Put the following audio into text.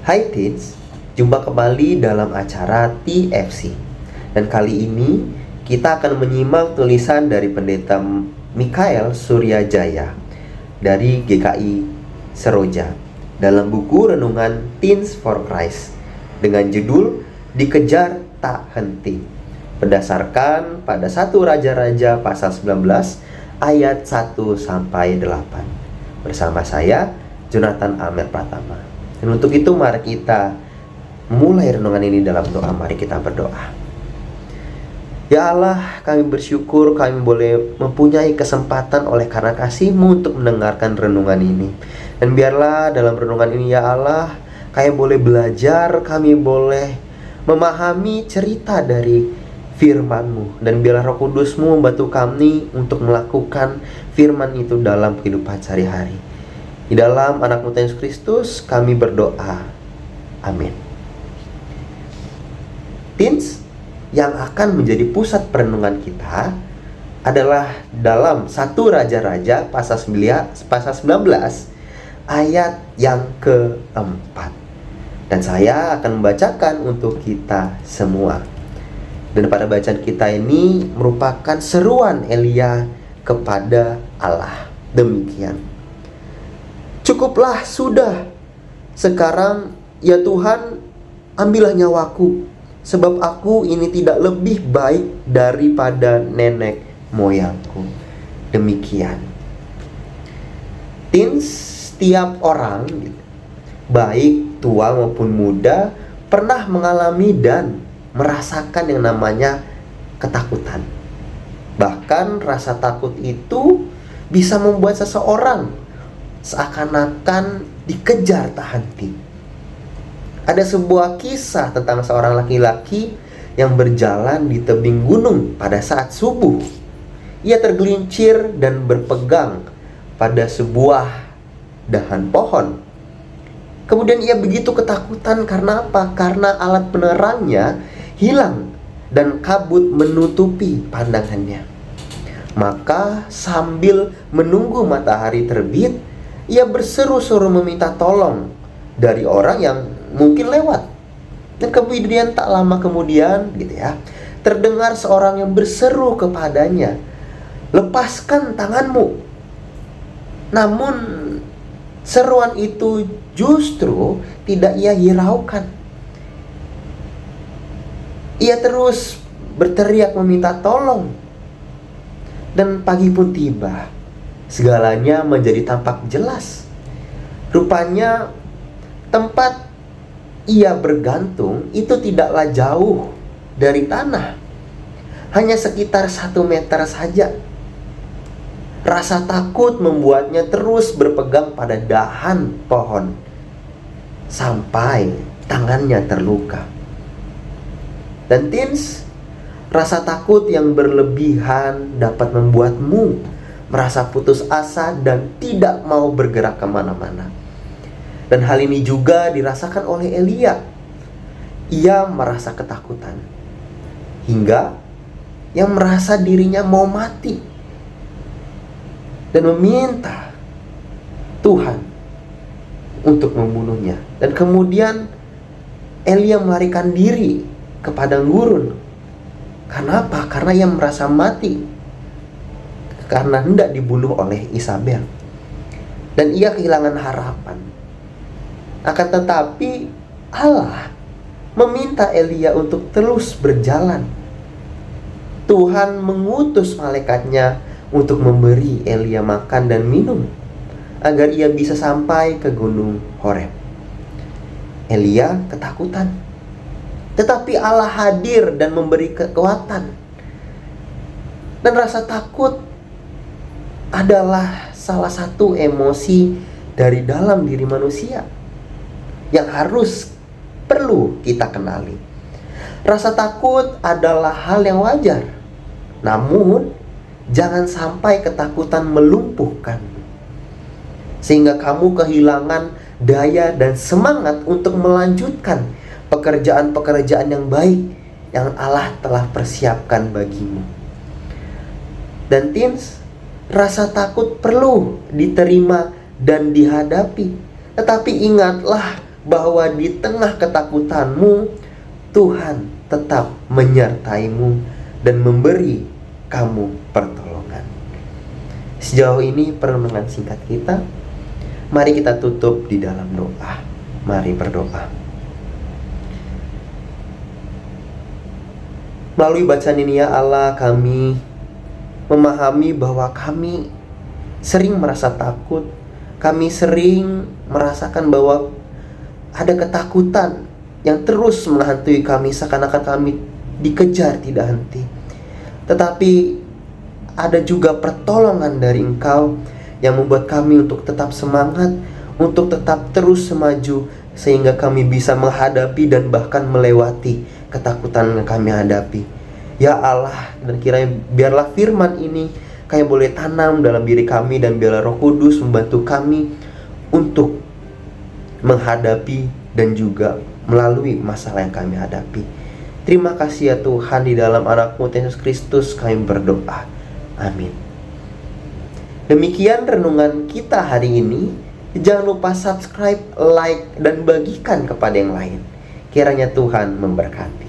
Hai Teens, jumpa kembali dalam acara TFC. Dan kali ini kita akan menyimak tulisan dari Pendeta Mikael Suryajaya dari GKI Seroja dalam buku renungan Teens for Christ dengan judul Dikejar Tak Henti, berdasarkan pada 1 Raja-Raja pasal 19 ayat 1-8. Bersama saya, Jonathan Amer Pratama. Dan untuk itu mari kita mulai renungan ini dalam doa. Mari kita berdoa. Ya Allah, kami bersyukur kami boleh mempunyai kesempatan oleh karena kasih-Mu untuk mendengarkan renungan ini. Dan biarlah dalam renungan ini ya Allah, kami boleh belajar, kami boleh memahami cerita dari firman-Mu. Dan biarlah Roh Kudus-Mu membantu kami untuk melakukan firman itu dalam kehidupan sehari-hari. Di dalam anak-Mu Tuhan Yesus Kristus kami berdoa. Amin. Teens, yang akan menjadi pusat perenungan kita adalah dalam 1 Raja-Raja pasal 19 ayat yang keempat. Dan saya akan membacakan untuk kita semua. Dan pada bacaan kita ini merupakan seruan Elia kepada Allah. Demikian. Cukuplah sudah. Sekarang ya Tuhan, ambillah nyawaku, sebab aku ini tidak lebih baik daripada nenek moyangku. Demikian. Teens, setiap orang, baik tua maupun muda, pernah mengalami dan merasakan yang namanya ketakutan. Bahkan rasa takut itu bisa membuat seseorang seakan-akan dikejar tak henti. Ada sebuah kisah tentang seorang laki-laki yang berjalan di tebing gunung pada saat subuh. Ia tergelincir dan berpegang pada sebuah dahan pohon. Kemudian ia begitu ketakutan karena apa? Karena alat penerangnya hilang dan kabut menutupi pandangannya. Maka sambil menunggu matahari terbit, ia berseru-seru meminta tolong dari orang yang mungkin lewat. Dan kemudian tak lama kemudian terdengar seorang yang berseru kepadanya, "Lepaskan tanganmu." Namun seruan itu justru tidak ia hiraukan. Ia terus berteriak meminta tolong. Dan pagi pun tiba. Segalanya menjadi tampak jelas. Rupanya tempat ia bergantung itu tidaklah jauh dari tanah, hanya sekitar 1 meter saja. Rasa takut membuatnya terus berpegang pada dahan pohon sampai tangannya terluka. Dan teens, rasa takut yang berlebihan dapat membuatmu merasa putus asa dan tidak mau bergerak kemana-mana. Dan hal ini juga dirasakan oleh Elia. Ia merasa ketakutan hingga ia merasa dirinya mau mati dan meminta Tuhan untuk membunuhnya. Dan kemudian Elia melarikan diri ke padang gurun. Karena apa? Karena ia merasa mati karena hendak dibunuh oleh Isabel. Dan ia kehilangan harapan. Akan tetapi Allah meminta Elia untuk terus berjalan. Tuhan mengutus malaikatnya untuk memberi Elia makan dan minum agar ia bisa sampai ke gunung Horeb. Elia ketakutan, tetapi Allah hadir dan memberi kekuatan. Dan rasa takut adalah salah satu emosi dari dalam diri manusia yang perlu kita kenali. Rasa takut adalah hal yang wajar. Namun, jangan sampai ketakutan melumpuhkan sehingga kamu kehilangan daya dan semangat untuk melanjutkan pekerjaan-pekerjaan yang baik yang Allah telah persiapkan bagimu. Dan teens, rasa takut perlu diterima dan dihadapi. Tetapi ingatlah bahwa di tengah ketakutanmu, Tuhan tetap menyertaimu dan memberi kamu pertolongan. Sejauh ini perenungan singkat kita. Mari kita tutup di dalam doa. Mari berdoa. Melalui bacaan ini ya Allah, kami memahami bahwa kami sering merasa takut. Kami sering merasakan bahwa ada ketakutan yang terus menghantui kami, seakan-akan kami dikejar tidak henti. Tetapi ada juga pertolongan dari Engkau yang membuat kami untuk tetap semangat, untuk tetap terus semaju, sehingga kami bisa menghadapi dan bahkan melewati ketakutan yang kami hadapi. Ya Allah, dan kiranya biarlah firman ini kami boleh tanam dalam diri kami, dan biarlah Roh Kudus membantu kami untuk menghadapi dan juga melalui masalah yang kami hadapi. Terima kasih ya Tuhan, di dalam anak-Mu Yesus Kristus kami berdoa. Amin. Demikian renungan kita hari ini. Jangan lupa subscribe, like, dan bagikan kepada yang lain. Kiranya Tuhan memberkati.